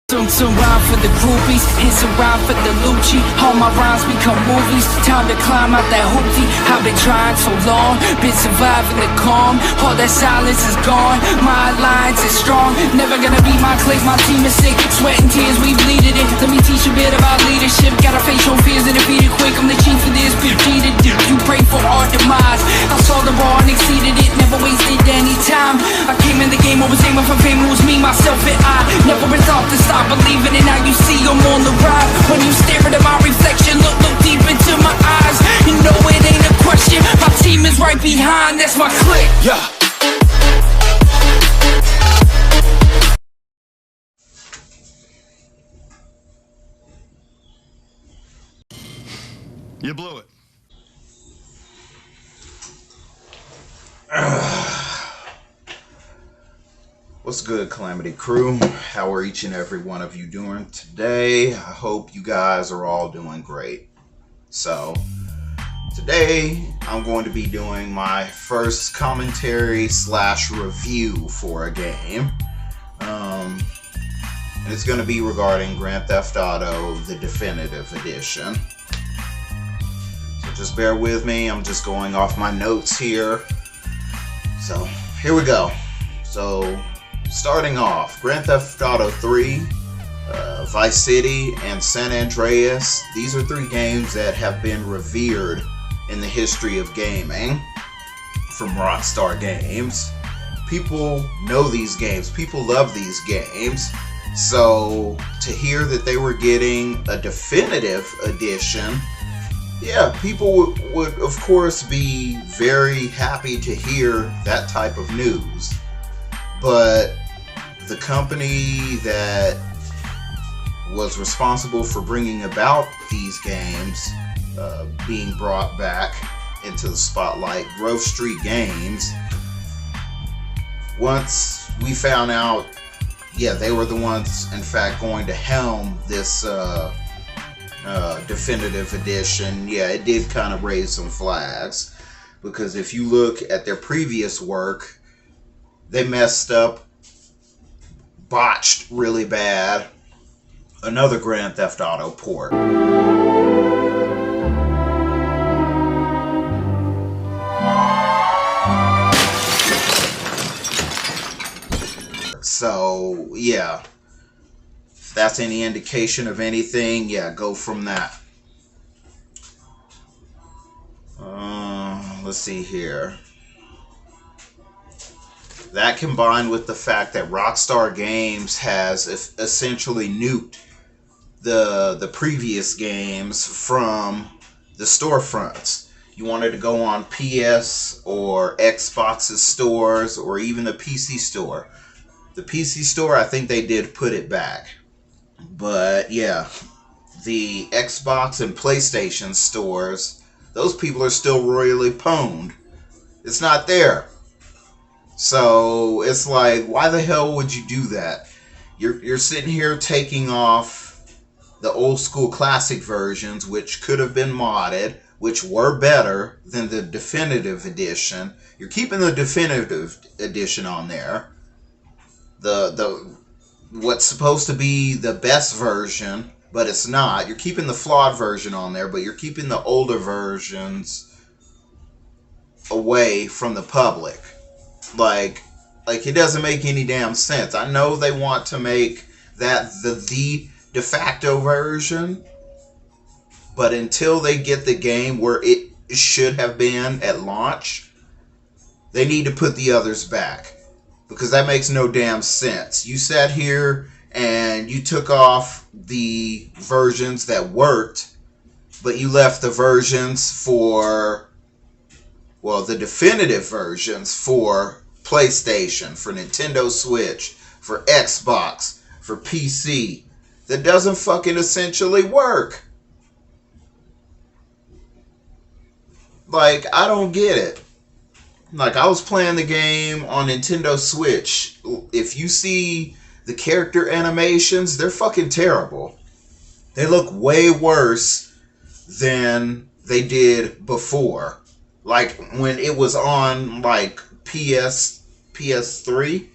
Some rhyme for the groupies, and some rhyme for the Lucci. All my rhymes become movies. Time to climb out that hoopty. I've been trying so long, been surviving the calm. All that silence is gone, my alliance is strong. Never gonna beat my clique, my team is sick. Sweat and tears, we bleeded it. Let me teach you a bit about leadership. Gotta face your fears and defeat it quick. I'm the chief of this, defeated. You pray for our demise. I saw the bar and exceeded it. Never wasted any time. I came in the game, I was aiming for fame. It was me, myself, and I. Never resolved to stop believing it. Now you see I'm on the rise. When you stare at my reflection, look deep into my eyes. You know it ain't a question. My team is right behind. That's my clique. Yeah. You blew it. What's good, Calamity Crew? How are each and every one of you doing today? I hope you guys are all doing great. So, today I'm going to be doing my first commentary / review for a game. And it's going to be regarding Grand Theft Auto, the Definitive Edition. So just bear with me, I'm just going off my notes here. So, here we go. So, starting off, Grand Theft Auto 3, Vice City, and San Andreas. These are 3 games that have been revered in the history of gaming from Rockstar Games. People know these games. People love these games. So to hear that they were getting a definitive edition, yeah, people would of course be very happy to hear that type of news. But the company that was responsible for bringing about these games being brought back into the spotlight, Grove Street Games, once we found out, yeah, they were the ones, in fact, going to helm this definitive edition, yeah, it did kind of raise some flags. Because if you look at their previous work, they messed up, botched really bad, another Grand Theft Auto port. So, yeah, if that's any indication of anything, yeah, go from that. Let's see here. That combined with the fact that Rockstar Games has essentially nuked the previous games from the storefronts. You wanted to go on PS or Xbox's stores or even the PC store. The PC store, I think they did put it back. But yeah, the Xbox and PlayStation stores, those people are still royally pwned. It's not there. So it's like, why the hell would you do that? You're sitting here taking off the old school classic versions, which could have been modded, which were better than the definitive edition. You're keeping the definitive edition on there. The what's supposed to be the best version, but it's not. You're keeping the flawed version on there, but you're keeping the older versions away from the public. Like it doesn't make any damn sense. I know they want to make that the de facto version, but until they get the game where it should have been at launch, they need to put the others back. Because that makes no damn sense. You sat here and you took off the versions that worked, but you left the versions for, well, the definitive versions for PlayStation, for Nintendo Switch, for Xbox, for PC. That doesn't fucking essentially work. Like, I don't get it. Like, I was playing the game on Nintendo Switch. If you see the character animations, they're fucking terrible. They look way worse than they did before. Like, when it was on, like, PS3,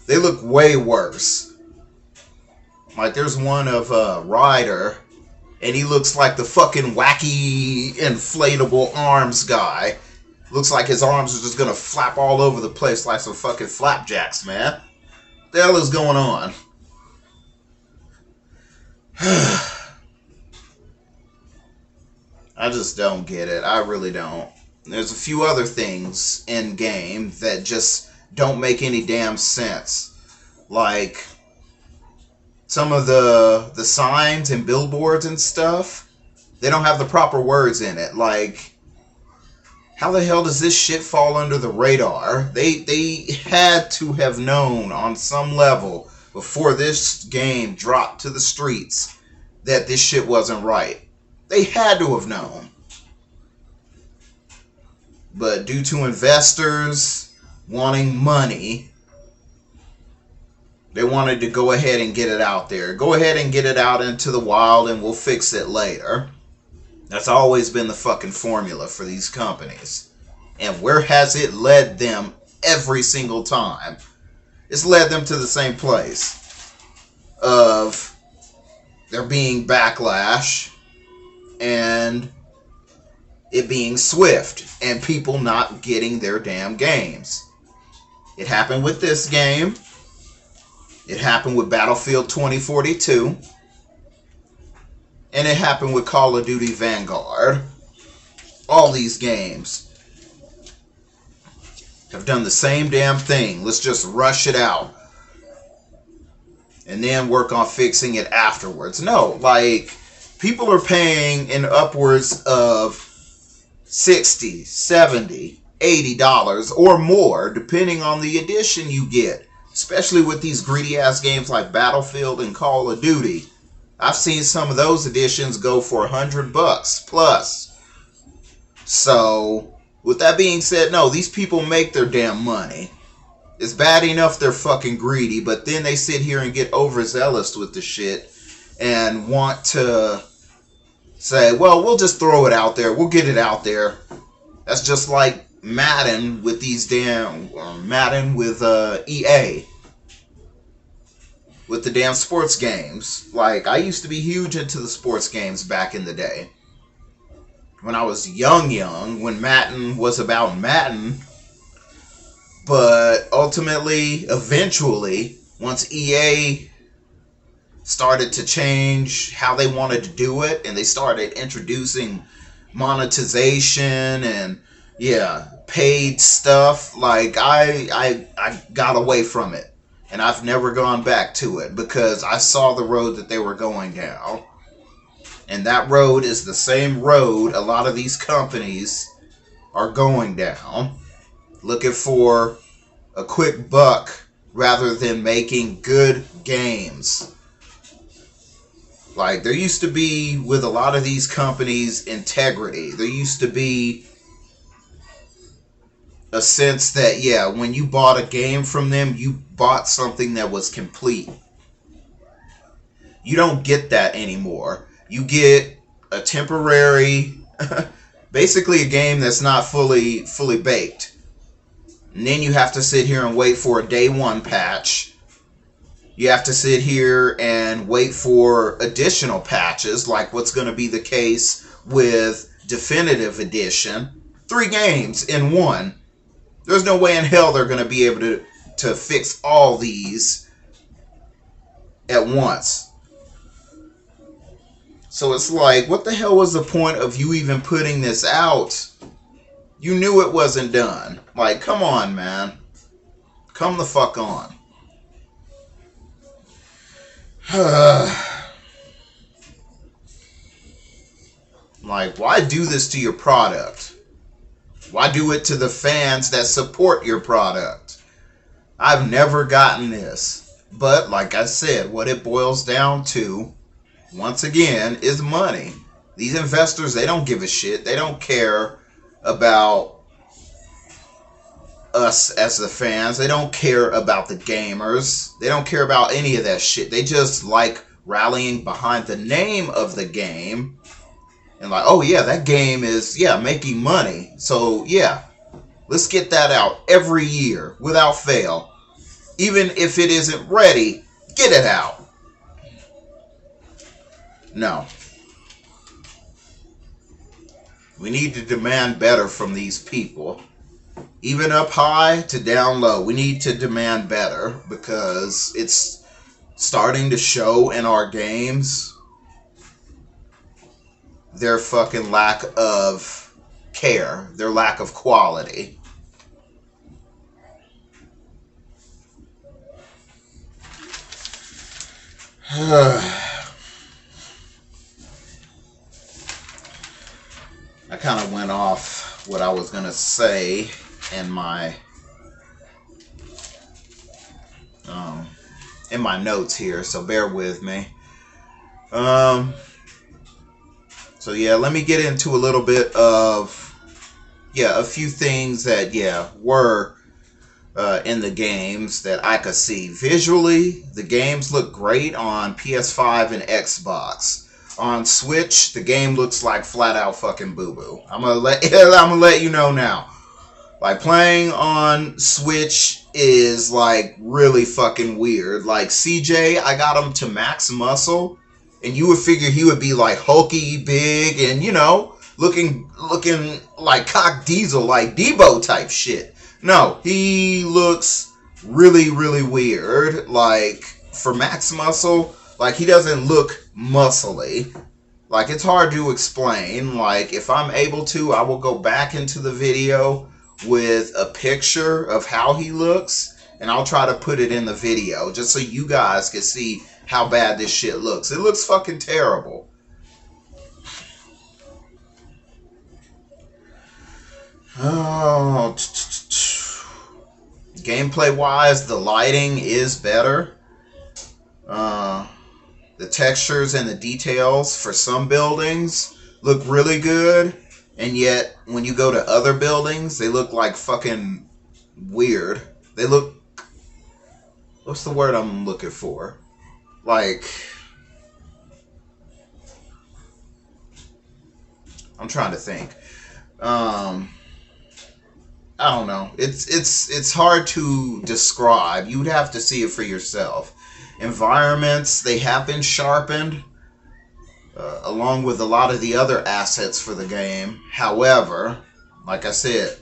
they look way worse. Like, there's one of Ryder, and he looks like the fucking wacky inflatable arms guy. Looks like his arms are just gonna flap all over the place like some fucking flapjacks, man. What the hell is going on? I just don't get it. I really don't. There's a few other things in game that just don't make any damn sense. Like, some of the signs and billboards and stuff, they don't have the proper words in it. Like, how the hell does this shit fall under the radar? They had to have known on some level before this game dropped to the streets that this shit wasn't right. They had to have known. But due to investors wanting money, they wanted to go ahead and get it out there. Go ahead and get it out into the wild and we'll fix it later. That's always been the fucking formula for these companies. And where has it led them every single time? It's led them to the same place of there being backlash and it being swift and people not getting their damn games. It happened with this game. It happened with Battlefield 2042. And it happened with Call of Duty Vanguard. All these games have done the same damn thing. Let's just rush it out and then work on fixing it afterwards. No, like, people are paying in upwards of $60, $70, $80 or more, depending on the edition you get. Especially with these greedy ass games like Battlefield and Call of Duty. I've seen some of those editions go for $100 plus. So, with that being said, no, these people make their damn money. It's bad enough they're fucking greedy, but then they sit here and get overzealous with the shit and want to say, well, we'll just throw it out there. We'll get it out there. That's just like Madden with these damn... Madden with EA. With the damn sports games. Like, I used to be huge into the sports games back in the day. When I was young, when Madden was about Madden. But ultimately, eventually, once EA started to change how they wanted to do it, and they started introducing monetization and, yeah, paid stuff, like, I got away from it. And I've never gone back to it because I saw the road that they were going down. And that road is the same road a lot of these companies are going down. Looking for a quick buck rather than making good games. Like, there used to be, with a lot of these companies, integrity. There used to be a sense that, yeah, when you bought a game from them, you bought something that was complete. You don't get that anymore. You get a temporary, basically a game that's not fully baked. And then you have to sit here and wait for a day one patch. You have to sit here and wait for additional patches, like what's going to be the case with Definitive Edition. 3 games in one. There's no way in hell they're going to be able to fix all these at once. So it's like, what the hell was the point of you even putting this out? You knew it wasn't done. Like, come on, man. Come the fuck on. Like, why do this to your product? Why do it to the fans that support your product? I've never gotten this. But, like I said, what it boils down to, once again, is money. These investors, they don't give a shit. They don't care about us as the fans. They don't care about the gamers. They don't care about any of that shit. They just like rallying behind the name of the game. And like, oh yeah, that game is, yeah, making money. So yeah, let's get that out every year without fail. Even if it isn't ready, get it out. No. We need to demand better from these people. Even up high to down low, we need to demand better because it's starting to show in our games their fucking lack of care, their lack of quality. I kind of went off what I was going to say in my notes here, so bear with me. So yeah, let me get into a little bit of a few things that were in the games that I could see. Visually, the games look great on PS5 and Xbox. On Switch, the game looks like flat out fucking boo-boo. I'm gonna let you know now. Like, playing on Switch is like really fucking weird. Like, CJ, I got him to max muscle, and you would figure he would be like hulky, big, and looking like cock diesel, like Debo type shit. No, he looks really, really weird. Like, for max muscle, like, he doesn't look muscly. Like, it's hard to explain. Like, if I'm able to, I will go back into the video with a picture of how he looks, and I'll try to put it in the video just so you guys can see how bad this shit looks. It looks fucking terrible. Oh, gameplay wise, the lighting is better. The textures and the details for some buildings look really good, and yet when you go to other buildings, they look like fucking weird. They look, what's the word I'm looking for? Like, I'm trying to think. I don't know. It's hard to describe. You would have to see it for yourself. Environments, they have been sharpened, along with a lot of the other assets for the game. However, like I said,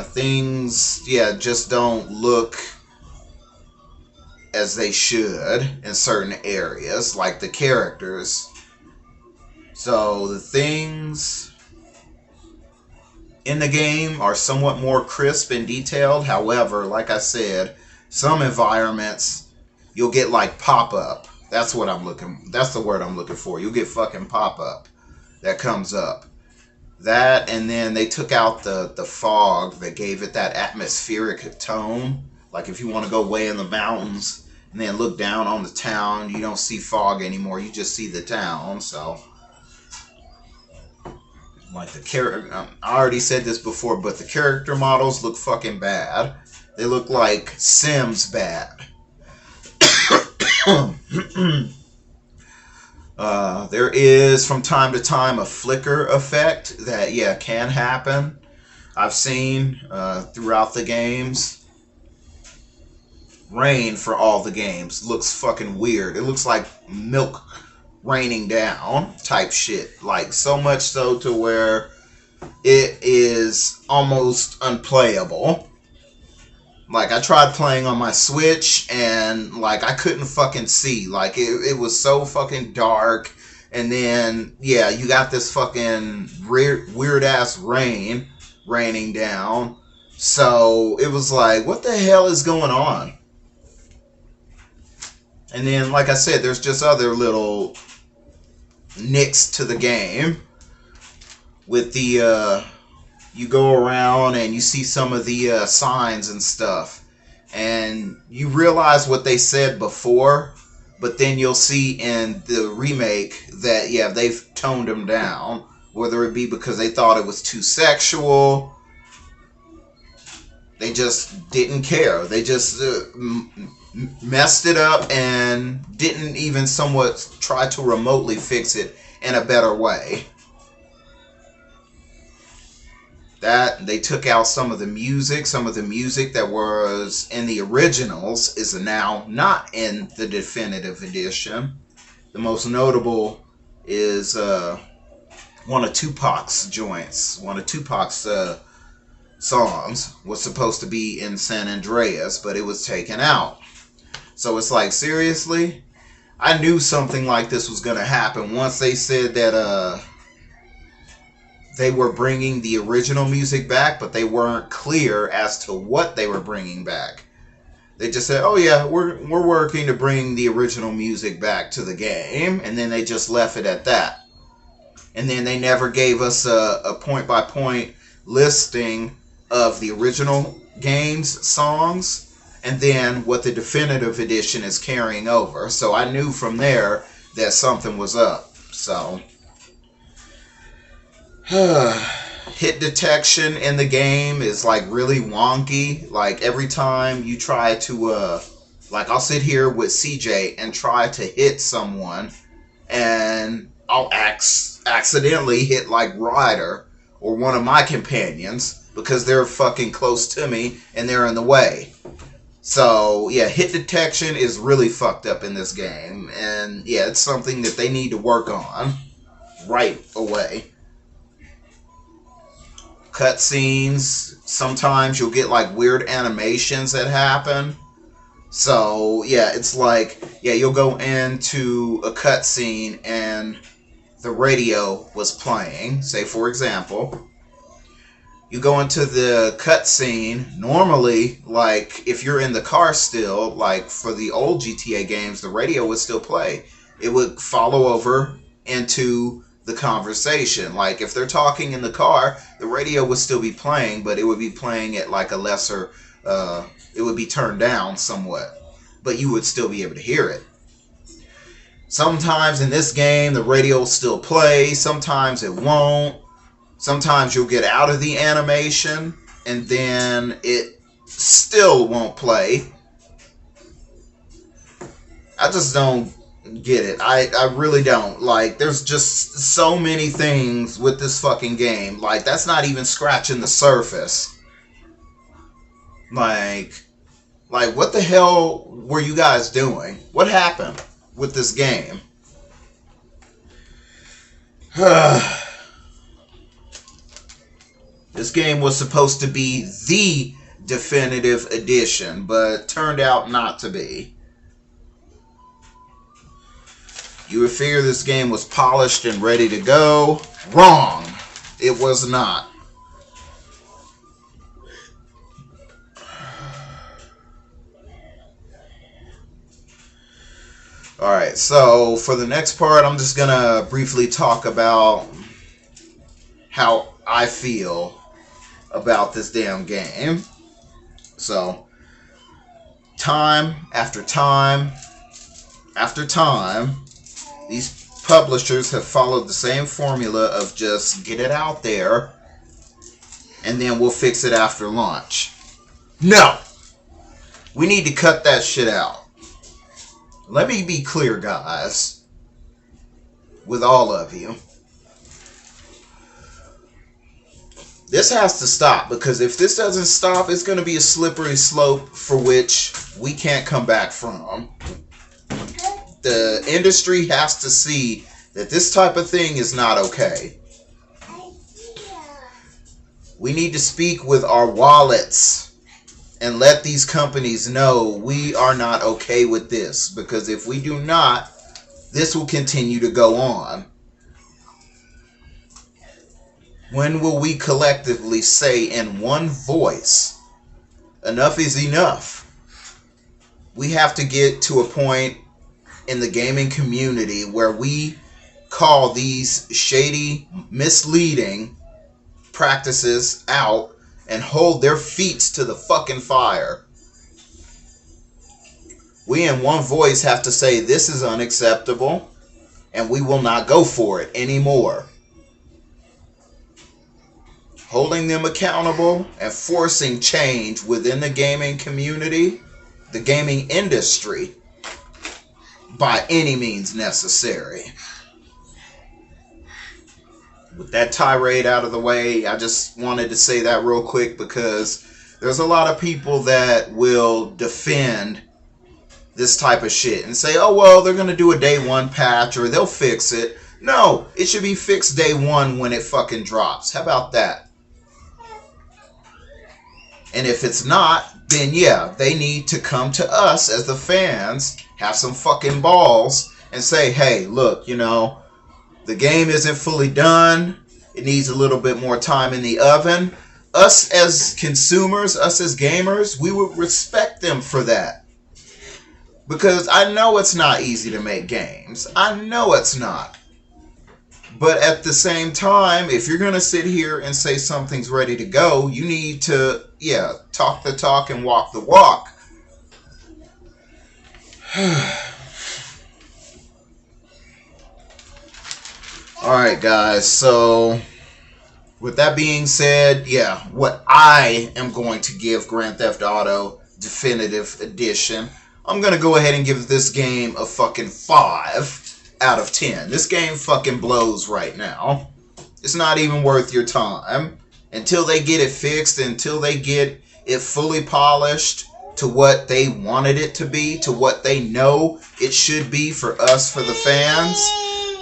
things just don't look as they should in certain areas, like the characters. So the things in the game are somewhat more crisp and detailed. However, like I said, some environments you'll get like pop-up. That's the word I'm looking for. You'll get fucking pop-up that comes up. That, and then they took out the fog that gave it that atmospheric tone. Like, if you want to go way in the mountains and then look down on the town, you don't see fog anymore. You just see the town. So, like, the character, I already said this before, but the character models look fucking bad. They look like Sims bad. There is from time to time a flicker effect that can happen. I've seen throughout the games. Rain for all the games looks fucking weird. It looks like milk raining down type shit. Like, so much so to where it is almost unplayable. Like, I tried playing on my Switch and like I couldn't fucking see. Like, it was so fucking dark. And then you got this fucking weird ass raining down. So it was like, what the hell is going on? And then, like I said, there's just other little nicks to the game with the you go around and you see some of the signs and stuff, and you realize what they said before, but then you'll see in the remake that they've toned them down, whether it be because they thought it was too sexual. They just didn't care. They just messed it up and didn't even somewhat try to remotely fix it in a better way. that. They took out some of the music. Some of the music that was in the originals is now not in the definitive edition. The most notable is one of Tupac's joints. One of Tupac's songs was supposed to be in San Andreas, but it was taken out. So it's like, seriously? I knew something like this was going to happen once they said that they were bringing the original music back, but they weren't clear as to what they were bringing back. They just said, oh yeah, we're working to bring the original music back to the game, and then they just left it at that. And then they never gave us a point-by-point listing of the original game's songs and then what the definitive edition is carrying over. So I knew from there that something was up. So hit detection in the game is like really wonky. Like every time you try to like I'll sit here with CJ and try to hit someone, and I'll accidentally hit like Ryder or one of my companions because they're fucking close to me and they're in the way. So yeah, hit detection is really fucked up in this game, and yeah, it's something that they need to work on right away. Cutscenes, sometimes you'll get like weird animations that happen. So yeah, it's like, yeah, you'll go into a cutscene and the radio was playing. Say for example, you go into the cutscene. Normally, like if you're in the car still, like for the old GTA games, the radio would still play. It would follow over into the conversation. Like if they're talking in the car, the radio would still be playing, but it would be playing at like a lesser, it would be turned down somewhat, but you would still be able to hear it. Sometimes in this game, the radio will still play, sometimes it won't. Sometimes you'll get out of the animation and then it still won't play. I just don't get it. I really don't. Like, there's just so many things with this fucking game. Like, that's not even scratching the surface. Like what the hell were you guys doing? What happened with this game? This game was supposed to be the definitive edition, but turned out not to be. You would figure this game was polished and ready to go. Wrong. It was not. Alright, so for the next part, I'm just going to briefly talk about how I feel about this damn game. So, time after time after time, these publishers have followed the same formula of just get it out there and then we'll fix it after launch. No! We need to cut that shit out. Let me be clear, guys, with all of you. This has to stop, because if this doesn't stop, it's going to be a slippery slope for which we can't come back from. The industry has to see that this type of thing is not okay. We need to speak with our wallets and let these companies know we are not okay with this, because if we do not, this will continue to go on. When will we collectively say in one voice, enough is enough? We have to get to a point in the gaming community where we call these shady, misleading practices out and hold their feet to the fucking fire. We in one voice have to say this is unacceptable and we will not go for it anymore. Holding them accountable and forcing change within the gaming community, the gaming industry, by any means necessary. with that tirade out of the way, I just wanted to say that real quick because there's a lot of people that will defend this type of shit and say, oh, well, they're going to do a day one patch or they'll fix it. No, it should be fixed day one when it fucking drops. How about that? And if it's not, then yeah, they need to come to us as the fans, have some fucking balls, and say, hey, look, you know, the game isn't fully done. It needs a little bit more time in the oven. Us as consumers, us as gamers, we would respect them for that. Because I know it's not easy to make games. I know it's not. But at the same time, if you're going to sit here and say something's ready to go, you need to, yeah, talk the talk and walk the walk. Alright, guys, so with that being said, yeah, what I am going to give Grand Theft Auto Definitive Edition, I'm going to go ahead and give this game a fucking 5 out of 10. This game fucking blows right now. It's not even worth your time. Until they get it fixed, until they get it fully polished to what they wanted it to be, to what they know it should be for us, for the fans,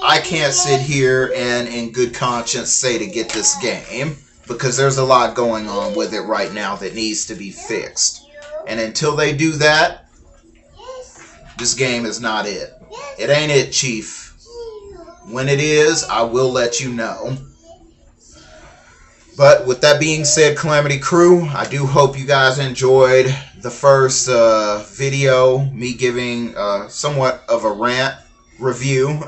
I can't sit here and in good conscience say to get this game, because there's a lot going on with it right now that needs to be fixed. And until they do that, this game is not it. It ain't it, Chief. When it is, I will let you know. But with that being said, Calamity Crew, I do hope you guys enjoyed the first video, me giving somewhat of a rant review.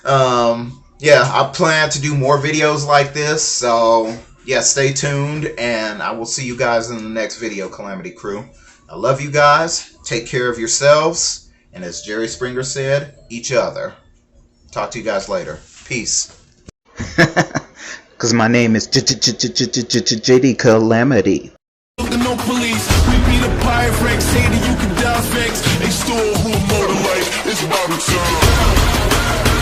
Yeah, I plan to do more videos like this, so yeah, stay tuned, and I will see you guys in the next video, Calamity Crew. I love you guys. Take care of yourselves, and as Jerry Springer said, each other. Talk to you guys later. Peace. Cause my name is JD Calamity. No police, we be the pirate Rex, say that you can die vex. They stole who motor life, it's Bobby time.